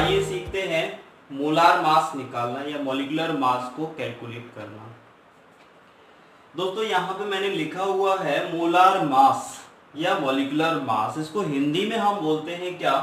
आइए सीखते हैं मोलार मास निकालना या मॉलिक्यूलर मास को कैलकुलेट करना। दोस्तों यहाँ पे मैंने लिखा हुआ है मोलार मास या मॉलिक्यूलर मास। इसको हिंदी में हम बोलते हैं क्या,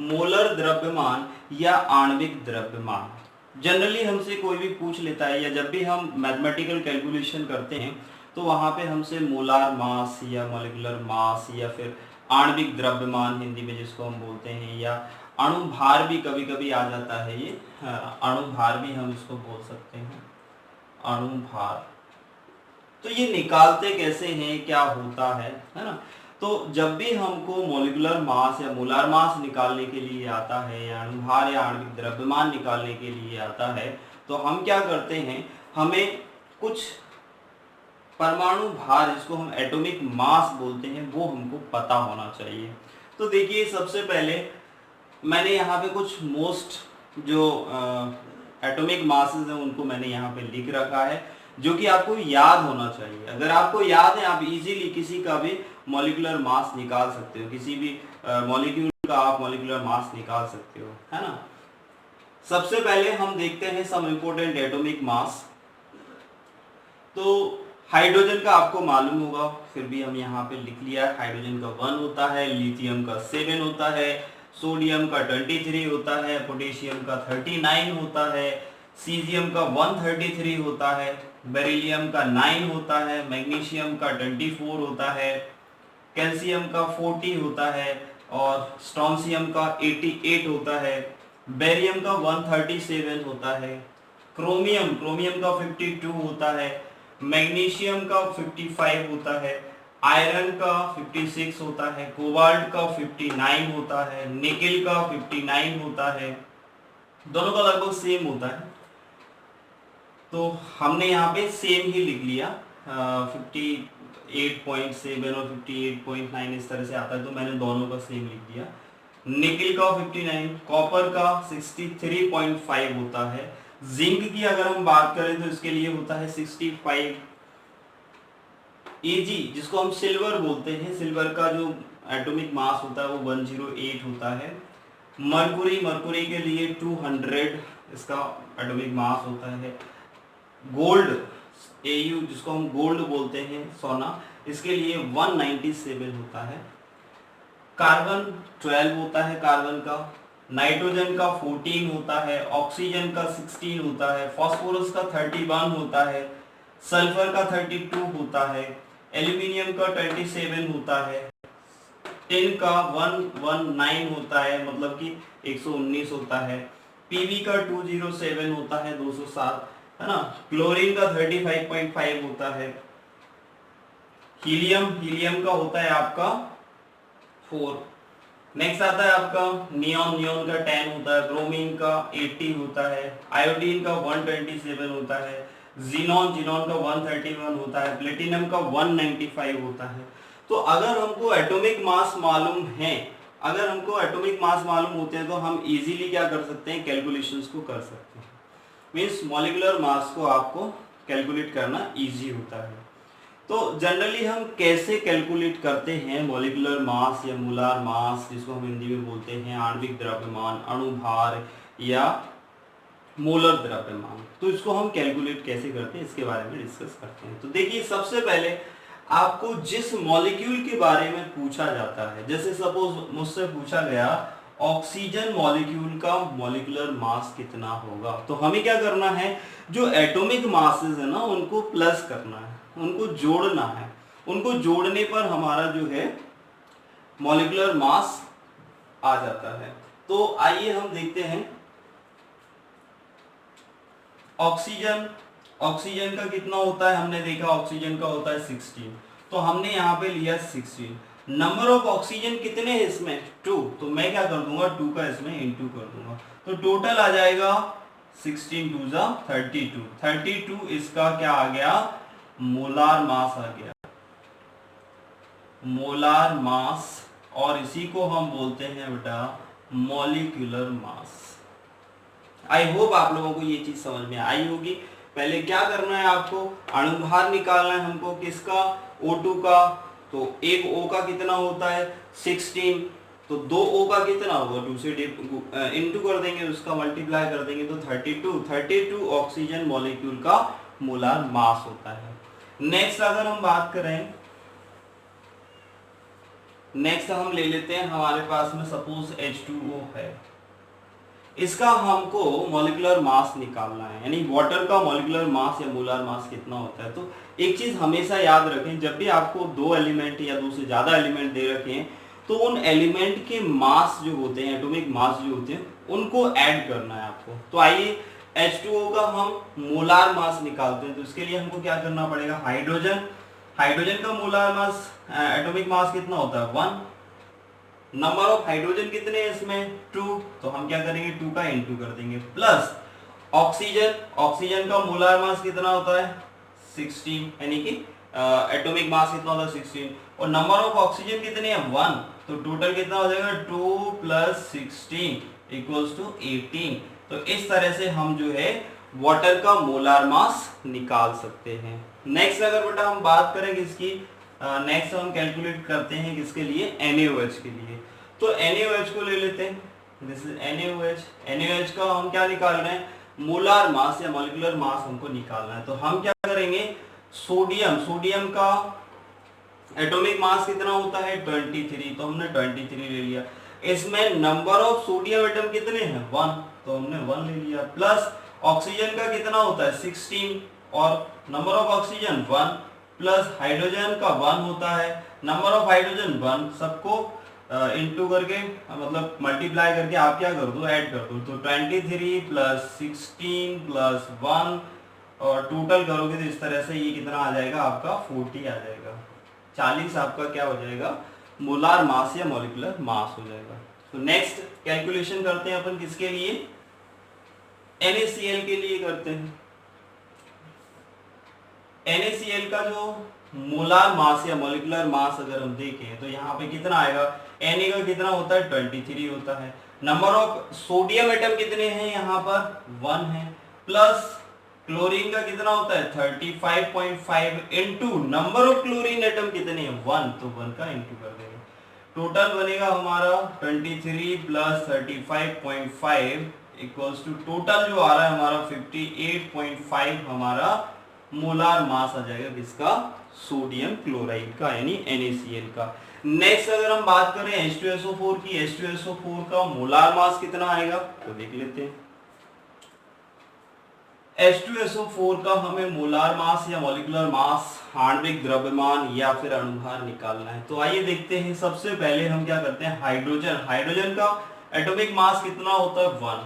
मोलर द्रव्यमान या आणविक द्रव्यमान। जनरली हमसे कोई भी पूछ लेता है या जब भी हम मैथमेटिकल कैलकुलेशन करते हैं तो वहां पे हमसे मोलार मास या मॉलिक्यूलर मास या फिर आणविक द्रव्यमान हिंदी में जिसको हम बोलते हैं, या अणु भार भी कभी कभी आ जाता है। ये अणु भार भी हम इसको बोल सकते हैं, अणु भार। तो ये निकालते कैसे हैं, क्या होता है ना। तो जब भी हमको मॉलिक्यूलर मास या मोलार मास निकालने के लिए आता है या अणुभार या आणविक द्रव्यमान निकालने के लिए आता है तो हम क्या करते हैं, हमें कुछ परमाणु भार जिसको हम एटॉमिक मास बोलते हैं वो हमको पता होना चाहिए। तो देखिए सबसे पहले मैंने यहाँ पे कुछ मोस्ट जो एटॉमिक मासेस हैं उनको मैंने यहाँ पे लिख रखा है जो कि आपको याद होना चाहिए। अगर आपको याद है आप इजीली किसी का भी मॉलिक्यूलर मास निकाल सकते हो, किसी भी मॉलिक्यूल का आप मॉलिक्यूलर मास निकाल सकते हो, है ना। सबसे पहले हम देखते हैं सम इंपोर्टेंट एटॉमिक मास। तो हाइड्रोजन का आपको मालूम होगा, फिर भी हम यहाँ पे लिख लिया है। हाइड्रोजन का 1 होता है, लिथियम का 7 होता है, सोडियम का 23 होता है, पोटेशियम का 39 होता है, सीजियम का 133 होता है, बेरिलियम का 9 होता है, मैग्नीशियम का 24 होता है, कैल्शियम का 40 होता है और स्ट्रोंशियम का 88 होता है, बेरियम का 137 होता है, क्रोमियम का 52 होता है, मैग्नीशियम का 55 होता है, आयरन का 56 होता है, कोबाल्ट का 59 होता है, निकेल का 59 होता है। दोनों का लगभग सेम होता है तो हमने यहाँ पे सेम ही लिख लिया। 58.7 और 58.9 इस तरह से आता है तो मैंने दोनों का सेम लिख दिया। निकेल का 59, कॉपर का 63.5 होता है। जिंक की अगर हम बात करें तो इसके लिए होता है 65। Ag जिसको हम सिल्वर बोलते हैं, सिल्वर का जो एटॉमिक मास होता है वो 108 होता है। मरकुरी के लिए 200 इसका एटॉमिक मास होता है। गोल्ड Au जिसको हम गोल्ड बोलते हैं, सोना, इसके लिए 197 होता है। कार्बन 12 होता है कार्बन का, नाइट्रोजन का 14 होता है, ऑक्सीजन का 16 होता है, फास्फोरस का 31 होता है, सल्फर का 32 होता है, एल्यूमिनियम का 27 होता है, टिन का 119 होता है मतलब कि 119 होता है, पीवी का 207 होता है 207, है ना। क्लोरीन का 35.5 होता है। हीलियम का होता है आपका 4। नेक्स्ट आता है आपका नियोन का 10 होता है, ब्रोमीन का 80 होता है, आयोडीन का 127 होता है, जीनॉन का 131 होता है, प्लेटिनम का 195 होता है। तो अगर हमको एटॉमिक मास मालूम है, अगर हमको एटॉमिक मास मालूम होते हैं तो हम इजीली क्या कर सकते हैं, कैलकुलेशंस को कर सकते हैं। मींस मॉलिक्यूलर मास को आपको कैलकुलेट करना इजी होता है। तो जनरली हम कैसे कैलकुलेट करते हैं मॉलिक्यूलर मास या मोलार मास, जिसको हम हिंदी में बोलते हैं आणविक द्रव्यमान, अणुभार या मोलर द्रव्यमान। तो इसको हम कैलकुलेट कैसे करते हैं इसके बारे में डिस्कस करते हैं। तो देखिए सबसे पहले आपको जिस मॉलिक्यूल के बारे में पूछा जाता है, जैसे सपोज मुझसे पूछा गया ऑक्सीजन मॉलिक्यूल का मॉलिक्यूलर मास कितना होगा, तो हमें क्या करना है, जो एटॉमिक मासेस है ना उनको प्लस करना है, उनको जोड़ना है। उनको जोड़ने पर हमारा जो है मॉलिक्यूलर मास आ जाता है। तो आइए हम देखते हैं ऑक्सीजन का कितना होता है। हमने देखा ऑक्सीजन का होता है 16, तो हमने यहाँ पे लिया 16। नंबर ऑफ ऑक्सीजन कितने हैं इसमें, 2, तो मैं क्या कर दूंगा 2 का इसमें इंटू कर दूंगा, तो टोटल आ जाएगा 16 2 जा 32 इसका क्या आ गया, मोलार मास आ गया, मोलार मास। और इसी को हम बोलते हैं बेटा मॉलिक्यूलर मास। आई होप आप लोगों को ये चीज समझ में आई होगी। पहले क्या करना है आपको, अणुभार निकालना है हमको, किसका, O2 का। तो एक O का कितना होता है 16, तो 2O का कितना होगा, 2 से इंटू कर देंगे, उसका मल्टीप्लाई कर देंगे तो 32 ऑक्सीजन मॉलिक्यूल का मोलार मास होता है। नेक्स्ट अगर हम बात करें, नेक्स्ट हम ले लेते हैं, हमारे पास में सपोज H2O है, इसका हमको मॉलिक्यूलर मास निकालना है, यानी वाटर का मॉलिक्यूलर मास या मोलार मास कितना होता है। तो एक चीज हमेशा याद रखें, जब भी आपको 2 एलिमेंट या 2 से ज्यादा एलिमेंट दे रखे हैं तो उन एलिमेंट के मास जो होते हैं, एटॉमिक मास जो होते हैं, उनको ऐड करना है आपको। तो आइए H2O का हम मोलार मास निकालते हैं। तो इसके लिए हमको क्या करना पड़ेगा, हाइड्रोजन का मोलार मास, एटॉमिक मास कितना होता है 1, नंबर ऑफ हाइड्रोजन कितने हैं इसमें 2, तो हम क्या करेंगे 2 का इंटू कर देंगे, प्लस ऑक्सीजन का मोलार मास कितना होता है 16, यानी कि एटॉमिक मास कितना होता है 16, और नंबर ऑफ ऑक्सीजन कितने हैं 1, तो टोटल कितना हो जाएगा 2 + 16 इक्वल्स टू 18। तो इस तरह से हम जो है वाटर का मोलार मास निकाल सकते हैं। नेक्स्ट अगर बेटा हम बात करें किसकी, नेक्स्ट हम कैलकुलेट करते हैं किसके लिए, NaOH के लिए। तो NaOH को ले लेते हैं, दिस इज NaOH का हम क्या निकाल रहे हैं, मोलार मास या मॉलिक्यूलर मास हमको निकालना है। तो हम क्या करेंगे, सोडियम का एटॉमिक मास कितना होता है 23, तो हमने 23 ले लिया। इसमें नंबर ऑफ सोडियम एटम कितने हैं 1, तो हमने 1 ले लिया, प्लस ऑक्सीजन का कितना होता है 16 और number of oxygen 1, plus hydrogen का 1 होता है, नंबर ऑफ हाइड्रोजन 1, सबको इनटू करके मतलब मल्टीप्लाई करके आप क्या कर दो, ऐड कर दो। तो 23 + 16 + 1 और टोटल करोगे तो इस तरह से ये कितना आ जाएगा आपका 40 आ जाएगा, 40 आपका क्या हो जाएगा मोलार मास या मॉलिक्यूलर मास हो जाएगा। तो नेक्स्ट कैलकुलेशन करते हैं अपन किसके लिए, NaCl के लिए करते हैं। NaCl का जो मोलार मास या मॉलिक्यूलर मास अगर हम देखें तो यहाँ पे कितना आएगा, Na का कितना होता है 23 होता है, नंबर ऑफ सोडियम एटम कितने हैं यहाँ पर 1 है, प्लस क्लोरीन का कितना होता है 35.5 into number of chlorine atom कितने हैं 1, तो 1 का इंटू कर देंगे, टोटल बनेगा हमारा 23 + 35.5 इक्वल्स टू टोटल जो आ रहा है हमारा 58.5 हमारा मोलार मास आ जाएगा किसका, सोडियम क्लोराइड का, यानी NaCl का। नेक्स्ट अगर हम बात करें H2SO4 की, H2SO4 का मोलार मास कितना आएगा तो देख लेते हैं। H2SO4 का हमें मोलार मास या मॉलिक्यूलर मास, आणविक द्रव्यमान या फिर अणुभार निकालना है। तो आइए देखते हैं। सबसे पहले हम क्या करते हैं, हाइड्रोजन का एटॉमिक मास कितना होता है 1,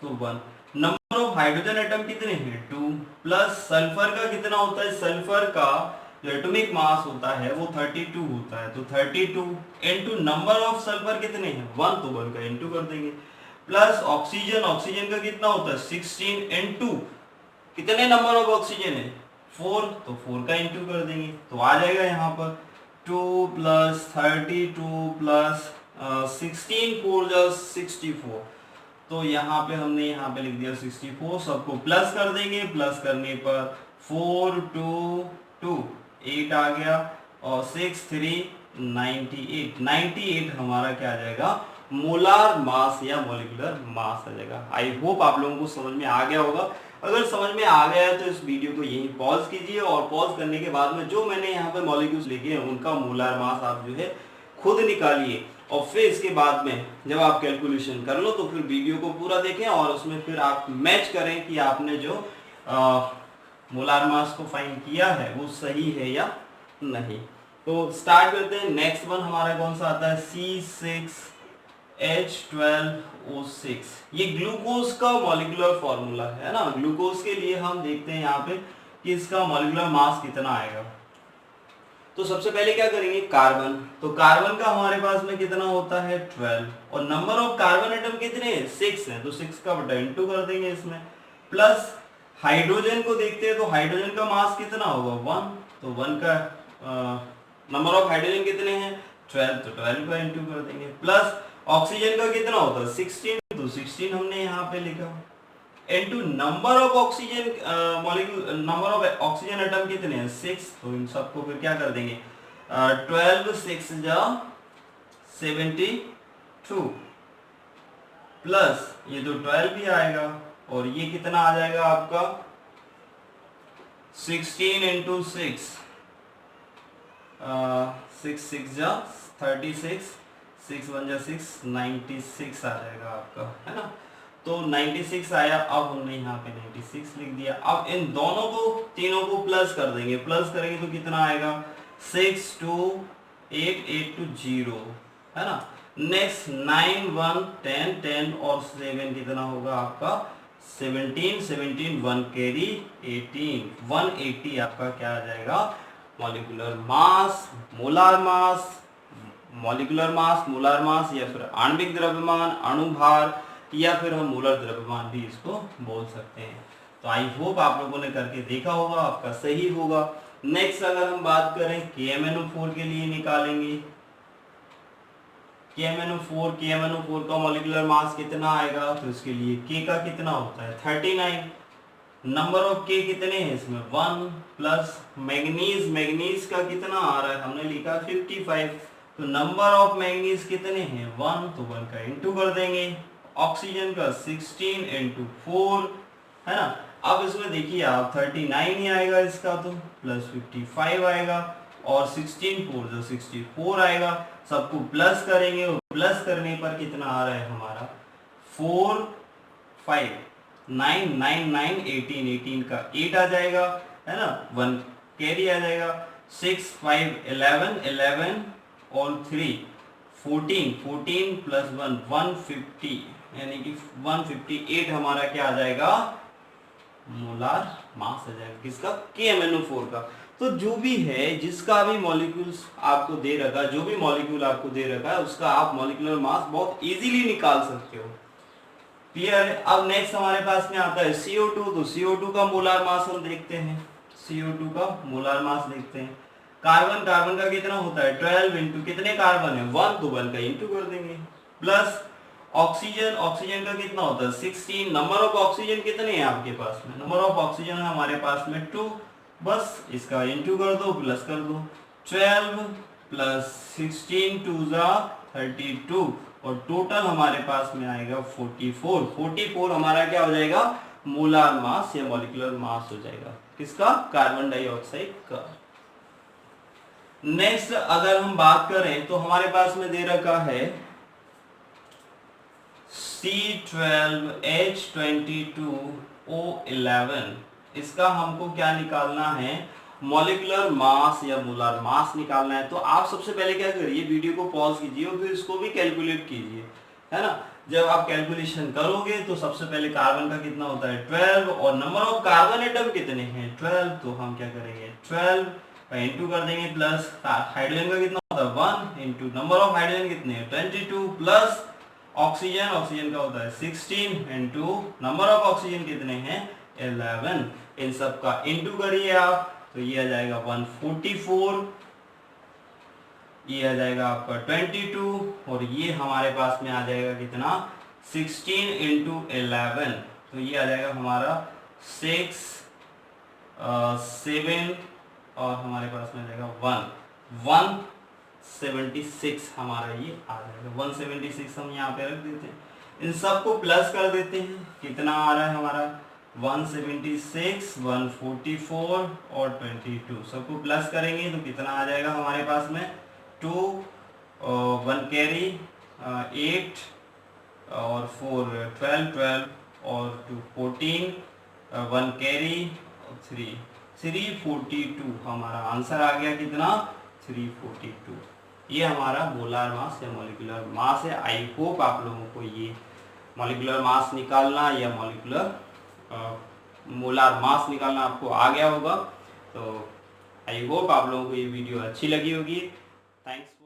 तो 1, नंबर ऑफ हाइड्रोजन एटम कितने हैं 2, प्लस सल्फर का कितना होता है, सल्फर का जो एटॉमिक मास होता है वो 32 होता है, तो 32 इनटू नंबर ऑफ सल्फर कितने हैं 1, तो 1 का इंटू कर देंगे, प्लस ऑक्सीजन का कितना होता है 16 इनटू कितने नंबर ऑफ ऑक्सीजन है 4, तो 4 का इंटू कर देंगे, तो आ जाएगा यहाँ पर 2 + 32 + 16 4 64, तो यहाँ पे हमने यहाँ पे लिख दिया 64, सबको प्लस कर देंगे, प्लस करने पर 4 2 2 8 आ गया और 6 3 98 हमारा क्या आ जाएगा मोलार मास या मॉलिक्यूलर मास आ जाएगा। आई होप आप लोगों को समझ में आ गया होगा। अगर समझ में आ गया है तो इस वीडियो को यहीं पॉज कीजिए और पॉज करने के बाद में जो मैंने यहाँ पे मॉलिक्यूल्स लिखे हैं उनका मोलार मास आप जो है खुद निकालिए और फिर इसके बाद में जब आप कैलकुलेशन कर लो तो फिर वीडियो को पूरा देखें और उसमें फिर आप मैच करें कि आपने जो मोलार मास को फाइंड किया है वो सही है या नहीं। तो स्टार्ट करते हैं। नेक्स्ट वन हमारा कौन सा आता है C6H12O6। ये ग्लूकोज का मॉलिक्यूलर फॉर्मूला है ना। ग्लूकोज के लिए हम देखते हैं यहाँ पे कि इसका मॉलिक्यूलर मास कितना आएगा। तो सबसे पहले क्या करेंगे कार्बन। तो कार्बन का हमारे पास में कितना होता है 12 और नंबर ऑफ कार्बन एटम कितने 6 हैं तो 6 का बटा इंटू कर देंगे इसमें। प्लस हाइड्रोजन को देखते हैं तो हाइड्रोजन का मास कितना होगा 1 तो 1 का नंबर ऑफ हाइड्रोजन कितने हैं 12 तो 12 का इंटू कर देंगे। प्लस ऑक्सीजन का कितना होता है 16 तो 16 हमने यहाँ पे लिखा into number of oxygen molecule number of oxygen atom कितने हैं 6 तो इन सबको फिर क्या कर देंगे 12 6 जा 72 प्लस ये तो 12 भी आएगा और ये कितना आ जाएगा आपका 16 इंटू 6 6 6 जा 36 6 1 जा 6 96 आ जाएगा आपका, है ना। तो 96 आया। अब हमने यहाँ पे 96 लिख दिया। अब इन दोनों को तीनों को प्लस कर देंगे, प्लस करेंगे तो कितना आएगा 6 2 8 8 2 0, है ना। नेक्स्ट 9 1 10 10 और 7 कितना होगा आपका 17 17 1 कैरी 18 180 आपका क्या आ जाएगा molecular mass, molar mass, molecular mass, molar mass या फिर आणविक द्रव्यमान, अणुभार या फिर हम मोलर द्रव्यमान भी इसको बोल सकते हैं। तो आई होप आप लोगों ने करके देखा होगा, आपका सही होगा। नेक्स्ट अगर हम बात करें KMnO4 के लिए निकालेंगे। KMnO4 का मॉलिक्यूलर मास कितना आएगा, तो इसके लिए K का कितना होता है 39। नंबर ऑफ K कितने हैं इसमें 1 प्लस मैग्नीज का कितना आ रहा है हमने लिखा 55। तो नंबर ऑफ मैग्नीज कितने हैं 1, तो 1 का इंटू कर देंगे। ऑक्सीजन का 16 इंटू 4, है ना। अब इसमें देखिए आप 39 ही आएगा इसका, तो प्लस 55 आएगा और 16 4 जो 64 आएगा। सबको प्लस करेंगे और प्लस करने पर कितना आ रहा है हमारा 4 5 9 9 9 18 18 का 8 आ जाएगा, है ना। 1 कैरी आ जाएगा। 6 5 11 11 और 3 14 14 प्लस 1 150 यानी कि 158 हमारा क्या आ जाएगा मोलार मास आ जाएगा किसका KMnO4 का। तो जो भी है जिसका भी मॉलिक्यूल्स आपको दे रखा, जो भी मॉलिक्यूल आपको दे रखा है उसका आप मॉलिक्यूलर मास बहुत इजीली निकाल सकते हो। क्लियर है। अब नेक्स्ट हमारे पास में आता है CO2। तो CO2 का मोलार मास हम देखते हैं, CO2 का मोलार मास देखते हैं। कार्बन का कितना होता है 12 इंटू कितने कार्बन है 1, तो 1 का इंटू कर देंगे। प्लस ऑक्सीजन का कितना होता है 16। नंबर ऑफ ऑक्सीजन कितने हैं आपके पास में, नंबर ऑफ ऑक्सीजन है हमारे पास में 2, बस इसका इंटू कर दो प्लस कर दो। 12 प्लस 16 2 जा 32 और टोटल हमारे पास में आएगा 44 हमारा क्या हो जाएगा मोलार मास या मॉलिक्यूलर मास हो जाएगा किसका कार्बन डाइऑक्साइड का। नेक्स्ट अगर हम बात करें तो हमारे पास में दे रखा है C12H22O11। इसका हमको क्या निकालना है मॉलिक्यूलर मास या मोलार मास निकालना है। तो आप सबसे पहले क्या करिए वीडियो को पॉज कीजिए और फिर इसको भी कैलकुलेट कीजिए, है ना। जब आप कैलकुलेशन करोगे तो सबसे पहले कार्बन का कितना होता है 12 और नंबर ऑफ कार्बन एटम कितने हैं 12, तो हम क्या करेंगे 12 का इंटू कर देंगे। प्लस हाइड्रोजन का कितना होता है 1 इंटू नंबर ऑफ हाइड्रोजन कितने हैं 22 प्लस ऑक्सीजन का होता है 16 इंटू नंबर ऑफ ऑक्सीजन कितने हैं 11। इन सब का इंटू करिए आप तो ये आ जाएगा 144, ये आ जाएगा आपका 22 और ये हमारे पास में आ जाएगा कितना 16 इंटू 11, तो ये आ जाएगा हमारा 6 7 और हमारे पास में आ जाएगा 176 हमारा ये आ जाएगा 176 हम यहाँ पे रख देते हैं। इन सबको प्लस कर देते हैं कितना आ रहा है हमारा 176 144 और 22 सबको प्लस करेंगे तो कितना आ जाएगा हमारे पास में 2 1 कैरी 8 और 4 12 और 2 14 1 कैरी 342 हमारा आंसर आ गया कितना 342। ये हमारा मोलार मास या मॉलिक्यूलर मास है। आई होप आप लोगों को ये मॉलिक्यूलर मास निकालना या मोलार मास निकालना आपको आ गया होगा। तो आई होप आप लोगों को ये वीडियो अच्छी लगी होगी। थैंक्स।